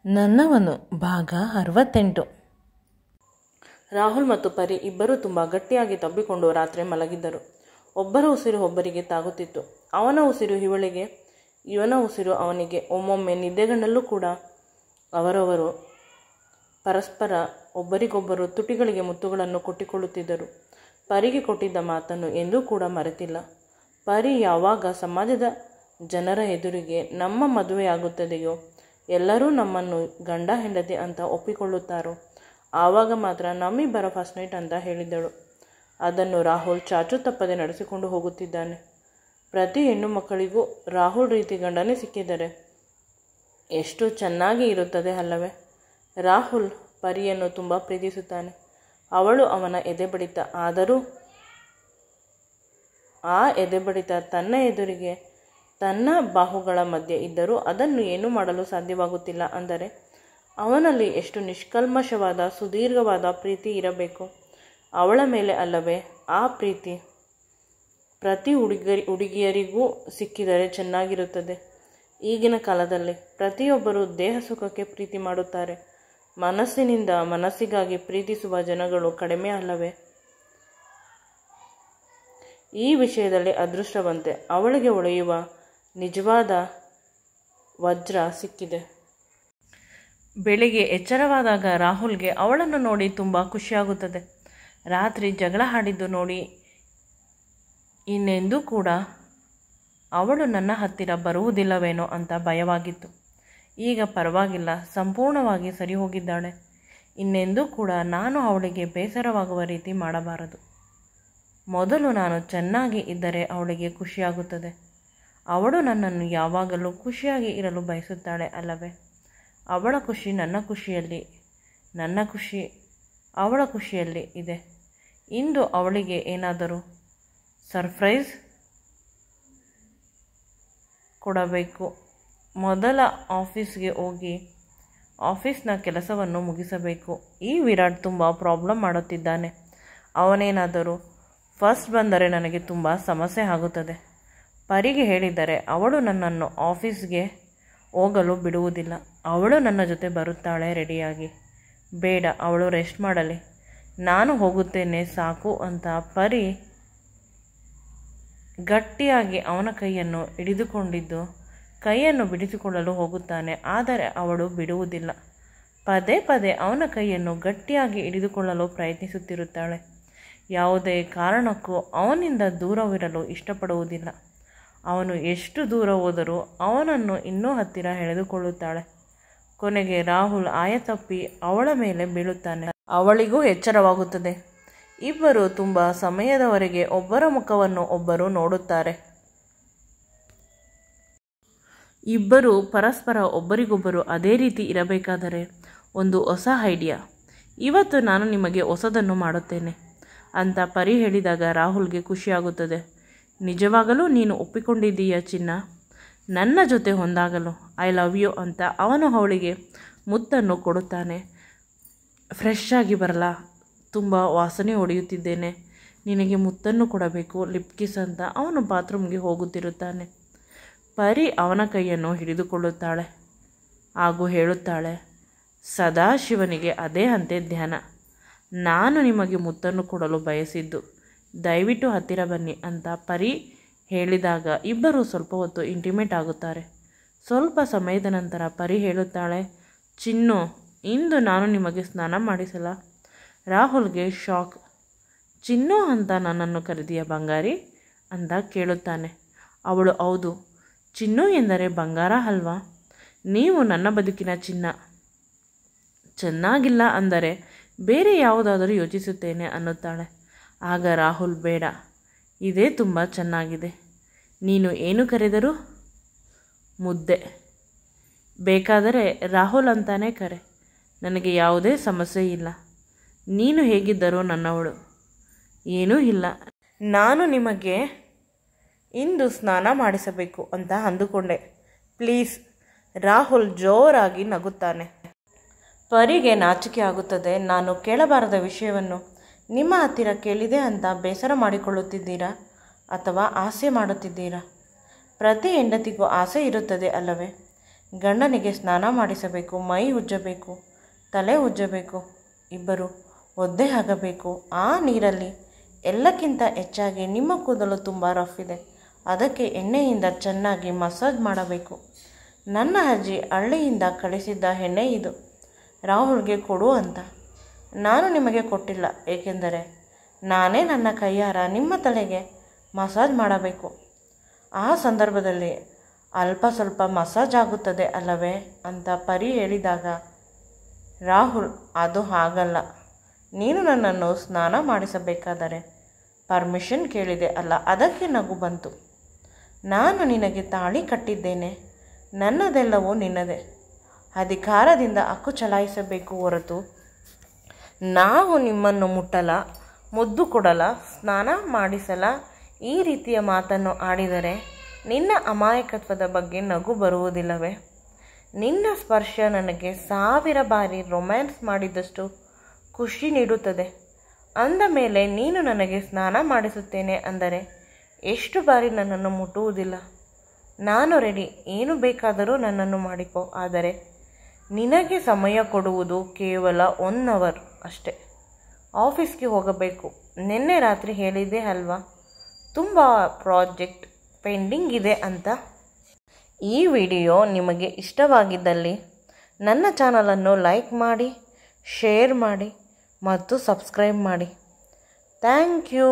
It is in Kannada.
ನನ್ನವನು ಭಾಗ 68. ರಾಹುಲ್ ಮತ್ತು ಪರಿ ಇಬ್ಬರೂ ತುಂಬ ಗಟ್ಟಿಯಾಗಿ ತಬ್ಬಿಕೊಂಡು ರಾತ್ರಿ ಮಲಗಿದ್ದರು. ಒಬ್ಬರ ಉಸಿರು ಒಬ್ಬರಿಗೆ ತಾಗುತ್ತಿತ್ತು. ಅವನ ಉಸಿರು ಇವಳಿಗೆ, ಇವನ ಉಸಿರು ಅವನಿಗೆ. ಒಮ್ಮೊಮ್ಮೆ ನಿದ್ದೆಗಣ್ಣಲ್ಲೂ ಕೂಡ ಅವರವರು ಪರಸ್ಪರ ಒಬ್ಬರಿಗೊಬ್ಬರು ತುಟಿಗಳಿಗೆ ಮುತ್ತುಗಳನ್ನು ಕೊಟ್ಟಿಕೊಳ್ಳುತ್ತಿದ್ದರು. ಪರಿಗೆ ಕೊಟ್ಟಿದ್ದ ಮಾತನ್ನು ಎಂದೂ ಕೂಡ ಮರೆತಿಲ್ಲ. ಪರಿ ಯಾವಾಗ ಸಮಾಜದ ಜನರ ಎದುರಿಗೆ ನಮ್ಮ ಮದುವೆಯಾಗುತ್ತದೆಯೋ, ಎಲ್ಲರೂ ನಮ್ಮನ್ನು ಗಂಡ ಹೆಂಡತಿ ಅಂತ ಒಪ್ಪಿಕೊಳ್ಳುತ್ತಾರೋ ಆವಾಗ ಮಾತ್ರ ನಮ್ಮಿಬ್ಬರ ಫಸ್ಟ್ ನೈಟ್ ಅಂತ ಹೇಳಿದ್ದಳು. ಅದನ್ನು ರಾಹುಲ್ ಚಾಚು ತಪ್ಪದೆ ನಡೆಸಿಕೊಂಡು ಹೋಗುತ್ತಿದ್ದಾನೆ. ಪ್ರತಿ ಹೆಣ್ಣು ಮಕ್ಕಳಿಗೂ ರಾಹುಲ್ ರೀತಿ ಗಂಡನೇ ಸಿಕ್ಕಿದರೆ ಎಷ್ಟು ಚೆನ್ನಾಗಿ ಇರುತ್ತದೆ ಅಲ್ಲವೇ? ರಾಹುಲ್ ಪರಿಯನ್ನು ತುಂಬ ಪ್ರೀತಿಸುತ್ತಾನೆ. ಅವಳು ಅವನ ಎದೆಬಡಿತ. ಆದರೂ ಆ ಎದೆಬಡಿತ ತನ್ನ ಎದುರಿಗೆ ತನ್ನ ಬಾಹುಗಳ ಮಧ್ಯೆ ಇದ್ದರೂ ಅದನ್ನು ಏನೂ ಮಾಡಲು ಸಾಧ್ಯವಾಗುತ್ತಿಲ್ಲ. ಅಂದರೆ ಅವನಲ್ಲಿ ಎಷ್ಟು ನಿಷ್ಕಲ್ಮಶವಾದ ಸುದೀರ್ಘವಾದ ಪ್ರೀತಿ ಇರಬೇಕು ಅವಳ ಮೇಲೆ ಅಲ್ಲವೇ? ಆ ಪ್ರೀತಿ ಪ್ರತಿ ಹುಡುಗಿಯರಿಗೂ ಸಿಕ್ಕಿದರೆ ಚೆನ್ನಾಗಿರುತ್ತದೆ. ಈಗಿನ ಕಾಲದಲ್ಲಿ ಪ್ರತಿಯೊಬ್ಬರೂ ದೇಹ ಸುಖಕ್ಕೆ ಪ್ರೀತಿ ಮಾಡುತ್ತಾರೆ. ಮನಸ್ಸಿನಿಂದ ಮನಸ್ಸಿಗಾಗಿ ಪ್ರೀತಿಸುವ ಜನಗಳು ಕಡಿಮೆ ಅಲ್ಲವೇ? ಈ ವಿಷಯದಲ್ಲಿ ಅದೃಷ್ಟವಂತೆ. ಅವಳಿಗೆ ಹೊಳೆಯುವ ನಿಜವಾದ ವಜ್ರ ಸಿಕ್ಕಿದೆ. ಬೆಳಿಗ್ಗೆ ಎಚ್ಚರವಾದಾಗ ರಾಹುಲ್ಗೆ ಅವಳನ್ನು ನೋಡಿ ತುಂಬ ಖುಷಿಯಾಗುತ್ತದೆ. ರಾತ್ರಿ ಜಗಳ ಆಡಿದ್ದು ನೋಡಿ ಇನ್ನೆಂದೂ ಕೂಡ ಅವಳು ನನ್ನ ಹತ್ತಿರ ಬರುವುದಿಲ್ಲವೇನೋ ಅಂತ ಭಯವಾಗಿತ್ತು. ಈಗ ಪರವಾಗಿಲ್ಲ, ಸಂಪೂರ್ಣವಾಗಿ ಸರಿ ಹೋಗಿದ್ದಾಳೆ. ಇನ್ನೆಂದೂ ಕೂಡ ನಾನು ಅವಳಿಗೆ ಬೇಸರವಾಗುವ ರೀತಿ ಮಾಡಬಾರದು. ಮೊದಲು ನಾನು ಚೆನ್ನಾಗಿ ಇದ್ದರೆ ಅವಳಿಗೆ ಖುಷಿಯಾಗುತ್ತದೆ. ಅವಳು ನನ್ನನ್ನು ಯಾವಾಗಲೂ ಖುಷಿಯಾಗಿ ಇರಲು ಬಯಸುತ್ತಾಳೆ ಅಲ್ಲವೇ? ಅವಳ ಖುಷಿ ನನ್ನ ಖುಷಿಯಲ್ಲಿ, ನನ್ನ ಖುಷಿ ಅವಳ ಖುಷಿಯಲ್ಲಿ ಇದೆ. ಇಂದು ಅವಳಿಗೆ ಏನಾದರೂ ಸರ್ಪ್ರೈಸ್ ಕೊಡಬೇಕು. ಮೊದಲ ಆಫೀಸ್ಗೆ ಹೋಗಿ ಆಫೀಸ್ನ ಕೆಲಸವನ್ನು ಮುಗಿಸಬೇಕು. ಈ ವಿರಾಟ್ ತುಂಬ ಪ್ರಾಬ್ಲಮ್ ಮಾಡುತ್ತಿದ್ದಾನೆ. ಅವನೇನಾದರೂ ಫಸ್ಟ್ ಬಂದರೆ ನನಗೆ ತುಂಬ ಸಮಸ್ಯೆ ಆಗುತ್ತದೆ. ಪರಿಗೆ ಹೇಳಿದರೆ ಅವಳು ನನ್ನನ್ನು ಆಫೀಸ್ಗೆ ಹೋಗಲು ಬಿಡುವುದಿಲ್ಲ. ಅವಳು ನನ್ನ ಜೊತೆ ಬರುತ್ತಾಳೆ ರೆಡಿಯಾಗಿ. ಬೇಡ, ಅವಳು ರೆಸ್ಟ್ ಮಾಡಲಿ, ನಾನು ಹೋಗುತ್ತೇನೆ ಸಾಕು ಅಂತ ಪರಿ ಗಟ್ಟಿಯಾಗಿ ಅವನ ಕೈಯನ್ನು ಕೈಯನ್ನು ಬಿಡಿಸಿಕೊಳ್ಳಲು ಹೋಗುತ್ತಾನೆ. ಆದರೆ ಅವಳು ಬಿಡುವುದಿಲ್ಲ. ಪದೇ ಪದೇ ಅವನ ಕೈಯನ್ನು ಗಟ್ಟಿಯಾಗಿ ಹಿಡಿದುಕೊಳ್ಳಲು ಪ್ರಯತ್ನಿಸುತ್ತಿರುತ್ತಾಳೆ. ಯಾವುದೇ ಕಾರಣಕ್ಕೂ ಅವನಿಂದ ದೂರವಿರಲು ಇಷ್ಟಪಡುವುದಿಲ್ಲ. ಅವನು ಎಷ್ಟು ದೂರ ಹೋದರೂ ಅವನನ್ನು ಇನ್ನೂ ಹತ್ತಿರ ಎಳೆದುಕೊಳ್ಳುತ್ತಾಳೆ. ಕೊನೆಗೆ ರಾಹುಲ್ ಆಯತಪ್ಪಿ ಅವಳ ಮೇಲೆ ಬೀಳುತ್ತಾನೆ. ಅವಳಿಗೂ ಎಚ್ಚರವಾಗುತ್ತದೆ. ಇಬ್ಬರು ತುಂಬ ಸಮಯದವರೆಗೆ ಒಬ್ಬರ ಮುಖವನ್ನು ಒಬ್ಬರು ನೋಡುತ್ತಾರೆ. ಇಬ್ಬರು ಪರಸ್ಪರ ಒಬ್ಬರಿಗೊಬ್ಬರು ಅದೇ ರೀತಿ ಇರಬೇಕಾದರೆ ಒಂದು ಹೊಸ ಐಡಿಯಾ. ಇವತ್ತು ನಾನು ನಿಮಗೆ ಹೊಸದನ್ನು ಮಾಡುತ್ತೇನೆ ಅಂತ ಪರಿ ಹೇಳಿದಾಗ ರಾಹುಲ್ಗೆ ಖುಷಿಯಾಗುತ್ತದೆ. ನಿಜವಾಗಲೂ ನೀನು ಒಪ್ಪಿಕೊಂಡಿದ್ದೀಯ ಚಿನ್ನ, ನನ್ನ ಜೊತೆ ಹೊಂದಾಗಲು? ಐ ಲವ್ ಯು ಅಂತ ಅವನು ಅವಳಿಗೆ ಮುತ್ತನ್ನು ಕೊಡುತ್ತಾನೆ. ಫ್ರೆಶ್ ಆಗಿ ಬರಲ್ಲ, ತುಂಬ ವಾಸನೆ ಹೊಡೆಯುತ್ತಿದ್ದೇನೆ, ನಿನಗೆ ಮುತ್ತನ್ನು ಕೊಡಬೇಕು, ಲಿಪ್ ಕಿಸ್ ಅಂತ ಅವನು ಬಾತ್ರೂಮ್ಗೆ ಹೋಗುತ್ತಿರುತ್ತಾನೆ. ಪರಿ ಅವನ ಕೈಯನ್ನು ಹಿಡಿದುಕೊಳ್ಳುತ್ತಾಳೆ ಹಾಗೂ ಹೇಳುತ್ತಾಳೆ, ಸದಾಶಿವನಿಗೆ ಅದೇ ಅಂತೆ ಧ್ಯಾನ. ನಾನು ನಿಮಗೆ ಮುತ್ತನ್ನು ಕೊಡಲು ಬಯಸಿದ್ದು, ದಯವಿಟ್ಟು ಹತ್ತಿರ ಬನ್ನಿ ಅಂತ ಪರಿ ಹೇಳಿದಾಗ ಇಬ್ಬರು ಸ್ವಲ್ಪ ಹೊತ್ತು ಇಂಟಿಮೇಟ್ ಆಗುತ್ತಾರೆ. ಸ್ವಲ್ಪ ಸಮಯದ ನಂತರ ಪರಿ ಹೇಳುತ್ತಾಳೆ, ಚಿನ್ನು, ಇಂದು ನಾನು ನಿಮಗೆ ಸ್ನಾನ ಮಾಡಿಸಲ್ಲ? ರಾಹುಲ್ಗೆ ಶಾಕ್. ಚಿನ್ನು ಅಂತ ನನ್ನನ್ನು ಕರೆದಿಯ ಬಂಗಾರಿ ಅಂತ ಕೇಳುತ್ತಾನೆ. ಅವಳು ಹೌದು, ಚಿನ್ನು ಎಂದರೆ ಬಂಗಾರ ಅಲ್ವಾ? ನೀವು ನನ್ನ ಬದುಕಿನ ಚಿನ್ನ. ಚೆನ್ನಾಗಿಲ್ಲ ಅಂದರೆ ಬೇರೆ ಯಾವುದಾದರೂ ಯೋಚಿಸುತ್ತೇನೆ ಅನ್ನುತ್ತಾಳೆ. ಆಗ ರಾಹುಲ್, ಬೇಡ, ಇದೇ ತುಂಬ ಚೆನ್ನಾಗಿದೆ. ನೀನು ಏನು ಕರೆದರೂ ಮುದ್ದೆ. ಬೇಕಾದರೆ ರಾಹುಲ್ ಅಂತಾನೇ ಕರೆ, ನನಗೆ ಯಾವುದೇ ಸಮಸ್ಯೆ ಇಲ್ಲ. ನೀನು ಹೇಗಿದ್ದರೂ ನನ್ನವಳು. ಏನೂ ಇಲ್ಲ, ನಾನು ನಿಮಗೆ ಇಂದು ಸ್ನಾನ ಮಾಡಿಸಬೇಕು ಅಂತ ಅಂದುಕೊಂಡೆ. ಪ್ಲೀಸ್. ರಾಹುಲ್ ಜೋರಾಗಿ ನಗುತ್ತಾನೆ. ಪರಿಗೆ ನಾಚಿಕೆ ಆಗುತ್ತದೆ. ನಾನು ಕೇಳಬಾರದ ವಿಷಯವನ್ನು ನಿಮ್ಮ ಹತ್ತಿರ ಕೇಳಿದೆ ಅಂತ ಬೇಸರ ಮಾಡಿಕೊಳ್ಳುತ್ತಿದ್ದೀರಾ ಅಥವಾ ಆಸೆ ಮಾಡುತ್ತಿದ್ದೀರಾ? ಪ್ರತಿ ಹೆಂಡತಿಗೂ ಆಸೆ ಇರುತ್ತದೆ ಅಲ್ಲವೇ? ಗಂಡನಿಗೆ ಸ್ನಾನ ಮಾಡಿಸಬೇಕು, ಮೈ ಉಜ್ಜಬೇಕು, ತಲೆ ಉಜ್ಜಬೇಕು, ಇಬ್ಬರು ಒದ್ದೆ ಆಗಬೇಕು. ಆ ನೀರಲ್ಲಿ ಎಲ್ಲಕ್ಕಿಂತ ಹೆಚ್ಚಾಗಿ ನಿಮ್ಮ ಕೂದಲು ತುಂಬ ರಫ್ ಇದೆ, ಅದಕ್ಕೆ ಎಣ್ಣೆಯಿಂದ ಚೆನ್ನಾಗಿ ಮಸಾಜ್ ಮಾಡಬೇಕು. ನನ್ನ ಅಜ್ಜಿ ಹಳ್ಳಿಯಿಂದ ಕಳಿಸಿದ್ದ ಎಣ್ಣೆ ಇದು, ರಾಹುಲ್ಗೆ ಕೊಡು ಅಂತ. ನಾನು ನಿಮಗೆ ಕೊಟ್ಟಿಲ್ಲ, ಏಕೆಂದರೆ ನಾನೇ ನನ್ನ ಕೈಯಾರ ನಿಮ್ಮ ತಲೆಗೆ ಮಸಾಜ್ ಮಾಡಬೇಕು. ಆ ಸಂದರ್ಭದಲ್ಲಿ ಅಲ್ಪ ಸ್ವಲ್ಪ ಮಸಾಜ್ ಆಗುತ್ತದೆ ಅಲ್ಲವೇ ಅಂತ ಪರಿ ಹೇಳಿದಾಗ, ರಾಹುಲ್ ಅದು ಹಾಗಲ್ಲ, ನೀನು ನನ್ನನ್ನು ಸ್ನಾನ ಮಾಡಿಸಬೇಕಾದರೆ ಪರ್ಮಿಷನ್ ಕೇಳಿದೆ ಅಲ್ಲ, ಅದಕ್ಕೆ ನಗು ಬಂತು. ನಾನು ನಿನಗೆ ತಾಳಿ ಕಟ್ಟಿದ್ದೇನೆ, ನನ್ನದೆಲ್ಲವೂ ನಿನ್ನದೇ. ಅಧಿಕಾರದಿಂದ ಹಕ್ಕು ಚಲಾಯಿಸಬೇಕು ಹೊರತು ನಾವು ನಿಮ್ಮನ್ನು ಮುಟ್ಟಲ, ಮುದ್ದು ಕೊಡಲ, ಸ್ನಾನ ಮಾಡಿಸಲ. ಈ ರೀತಿಯ ಮಾತನ್ನು ಆಡಿದರೆ ನಿನ್ನ ಅಮಾಯಕತ್ವದ ಬಗ್ಗೆ ನಗು ಬರುವುದಿಲ್ಲವೇ? ನಿನ್ನ ಸ್ಪರ್ಶ ನನಗೆ 1000 ಬಾರಿ ರೊಮ್ಯಾನ್ಸ್ ಮಾಡಿದಷ್ಟು ಖುಷಿ ನೀಡುತ್ತದೆ. ಅಂದ ಮೇಲೆ ನೀನು ನನಗೆ ಸ್ನಾನ ಮಾಡಿಸುತ್ತೇನೆ ಅಂದರೆ ಎಷ್ಟು ಬಾರಿ ನನ್ನನ್ನು ಮುಟ್ಟುವುದಿಲ್ಲ? ನಾನು ರೆಡಿ, ಏನು ಬೇಕಾದರೂ ನನ್ನನ್ನು ಮಾಡಿಕೊ, ಆದರೆ ನಿನಗೆ ಸಮಯ ಕೊಡುವುದು ಕೇವಲ 1 ಅವರ್ ಅಷ್ಟೇ. ಆಫೀಸ್ಗೆ ಹೋಗಬೇಕು. ನಿನ್ನೆ ರಾತ್ರಿ ಹೇಳಿದ್ದೆ ಅಲ್ವಾ, ತುಂಬ ಪ್ರಾಜೆಕ್ಟ್ ಪೆಂಡಿಂಗ್ ಇದೆ ಅಂತ. ಈ ವಿಡಿಯೋ ನಿಮಗೆ ಇಷ್ಟವಾಗಿದ್ದಲ್ಲಿ ನನ್ನ ಚಾನಲನ್ನು ಲೈಕ್ ಮಾಡಿ, ಶೇರ್ ಮಾಡಿ ಮತ್ತು ಸಬ್ಸ್ಕ್ರೈಬ್ ಮಾಡಿ. Thank you.